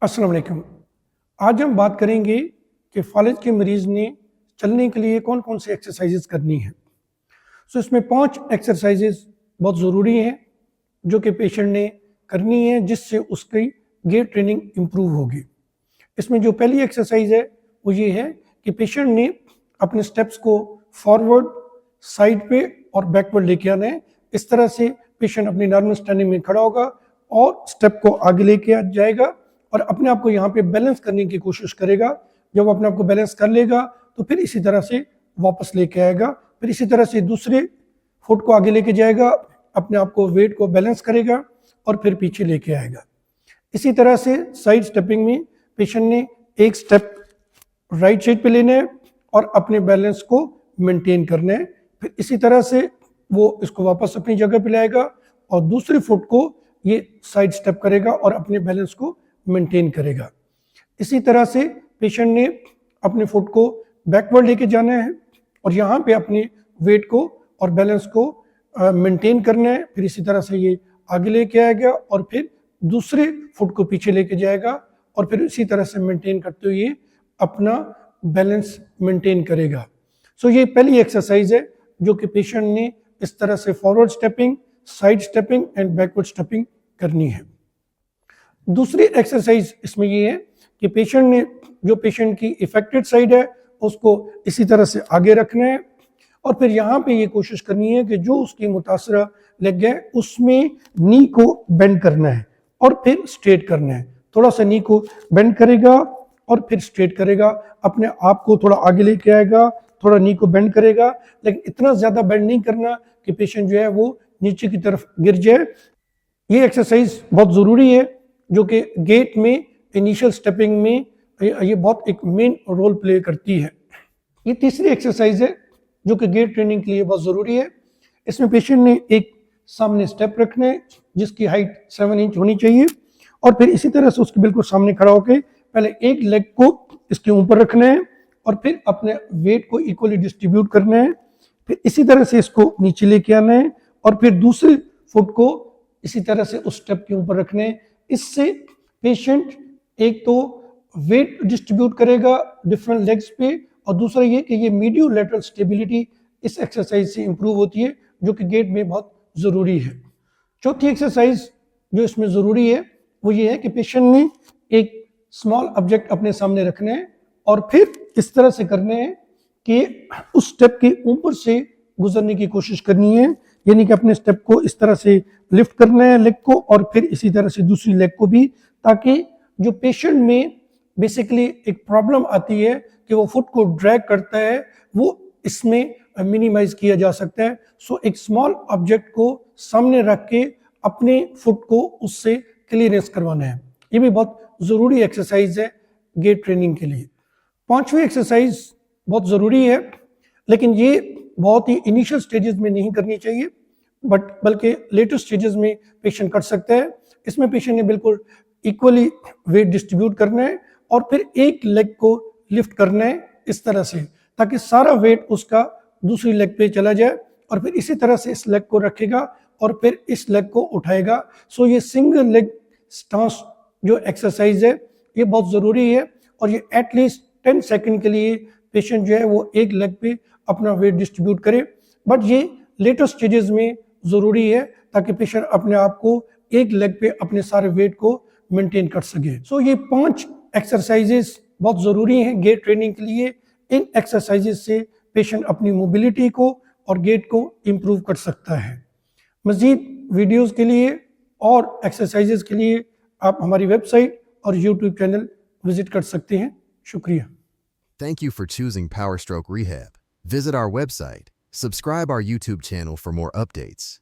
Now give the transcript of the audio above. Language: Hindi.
अस्सलाम वालेकुम। आज हम बात करेंगे कि फालिज के मरीज़ ने चलने के लिए कौन कौन सी एक्सरसाइजेज करनी है। इसमें 5 एक्सरसाइजेज बहुत ज़रूरी हैं जो कि पेशेंट ने करनी है, जिससे उसकी गेट ट्रेनिंग इम्प्रूव होगी। इसमें जो पहली एक्सरसाइज है वो ये है कि पेशेंट ने अपने स्टेप्स को फॉरवर्ड, साइड पे और बैकवर्ड लेके आना है। इस तरह से पेशेंट अपनी नॉर्मल स्टैंडिंग में खड़ा होगा और स्टेप को आगे लेके आ जाएगा और अपने आप को यहाँ पे बैलेंस करने की कोशिश करेगा। जब वो अपने आप को बैलेंस कर लेगा तो फिर इसी तरह से वापस लेके आएगा, फिर इसी तरह से दूसरे फुट को आगे लेके जाएगा, अपने आप को वेट को बैलेंस करेगा और फिर पीछे लेके आएगा। इसी तरह से साइड स्टेपिंग में पेशेंट ने एक स्टेप राइट साइड पे लेना है और अपने बैलेंस को मेंटेन करना है। फिर इसी तरह से वो इसको वापस अपनी जगह पे लाएगा और दूसरे फुट को ये साइड स्टेप करेगा और अपने बैलेंस को मेंटेन करेगा। इसी तरह से पेशेंट ने अपने फुट को बैकवर्ड लेके जाना है और यहाँ पे अपने वेट को और बैलेंस को मेंटेन करना है। फिर इसी तरह से ये आगे लेके आएगा और फिर दूसरे फुट को पीछे लेके जाएगा और फिर इसी तरह से मेंटेन करते हुए अपना बैलेंस मेंटेन करेगा। ये पहली एक्सरसाइज है जो कि पेशेंट ने इस तरह से forward stepping, side stepping and backward stepping करनी है। दूसरी एक्सरसाइज इसमें ये है कि पेशेंट ने जो पेशेंट की इफेक्टेड साइड है उसको इसी तरह से आगे रखना है और फिर यहाँ पे ये कोशिश करनी है कि जो उसकी मुतासरा लेग है उसमें नी को बेंड करना है और फिर स्ट्रेट करना है। थोड़ा सा नी को बेंड करेगा और फिर स्ट्रेट करेगा, अपने आप को थोड़ा आगे लेके आएगा, थोड़ा नी को बेंड करेगा, लेकिन इतना ज़्यादा बेंड नहीं करना कि पेशेंट जो है वो नीचे की तरफ गिर जाए। ये एक्सरसाइज बहुत ज़रूरी है जो कि गेट में इनिशियल स्टेपिंग में ये बहुत एक मेन रोल प्ले करती है। ये तीसरी एक्सरसाइज है जो कि गेट ट्रेनिंग के लिए बहुत ज़रूरी है। इसमें पेशेंट ने एक सामने स्टेप रखना है जिसकी हाइट 7 इंच होनी चाहिए और फिर इसी तरह से उसके बिल्कुल सामने खड़ा होकर पहले एक लेग को इसके ऊपर रखना है और फिर अपने वेट को इक्वली डिस्ट्रीब्यूट करना है। फिर इसी तरह से इसको नीचे लेके आना है और फिर दूसरे फुट को इसी तरह से उस स्टेप के ऊपर रखना है। इससे पेशेंट एक तो वेट डिस्ट्रीब्यूट करेगा डिफरेंट लेग्स पे और दूसरा ये कि ये मीडियो लैटरल स्टेबिलिटी इस एक्सरसाइज से इंप्रूव होती है जो कि गेट में बहुत ज़रूरी है। चौथी एक्सरसाइज जो इसमें ज़रूरी है वो ये है कि पेशेंट ने एक स्मॉल ऑब्जेक्ट अपने सामने रखना है और फिर इस तरह से करना है कि उस स्टेप के ऊपर से गुजरने की कोशिश करनी है, यानी कि अपने स्टेप को इस तरह से लिफ्ट करना है लेग को और फिर इसी तरह से दूसरी लेग को भी, ताकि जो पेशेंट में बेसिकली एक प्रॉब्लम आती है कि वो फुट को ड्रैग करता है वो इसमें मिनिमाइज किया जा सकता है। एक स्मॉल ऑब्जेक्ट को सामने रख के अपने फुट को उससे क्लियरेंस करवाना है। ये भी बहुत ज़रूरी एक्सरसाइज है गेट ट्रेनिंग के लिए। पांचवी एक्सरसाइज बहुत ज़रूरी है लेकिन ये बहुत ही इनिशियल स्टेजेस में नहीं करनी चाहिए बल्कि लेटर स्टेजेस में पेशेंट कर सकता है। इसमें पेशेंट ने बिल्कुल इक्वली वेट डिस्ट्रीब्यूट करना है और फिर एक लेग को लिफ्ट करना है इस तरह से ताकि सारा वेट उसका दूसरी लेग पे चला जाए और फिर इसी तरह से इस लेग को रखेगा और फिर इस लेग को उठाएगा। ये सिंगल लेग स्टांस जो एक्सरसाइज है ये बहुत ज़रूरी है और ये एटलीस्ट 10 सेकंड के लिए पेशेंट जो है वो एक लेग पे अपना वेट डिस्ट्रीब्यूट करे, बट ये लेटर स्टेजेस में ज़रूरी है ताकि पेशेंट अपने आप को एक लेग पे अपने सारे वेट को मेंटेन कर सके। ये 5 एक्सरसाइजेस बहुत ज़रूरी हैं गेट ट्रेनिंग के लिए। इन एक्सरसाइजेस से पेशेंट अपनी मोबिलिटी को और गेट को इम्प्रूव कर सकता है। मज़ीद वीडियोज़ के लिए और एक्सरसाइजेस के लिए आप हमारी वेबसाइट और यूट्यूब चैनल विजिट कर सकते हैं। शुक्रिया। Thank you for choosing PowerStroke Rehab. Visit our website, subscribe our YouTube channel for more updates.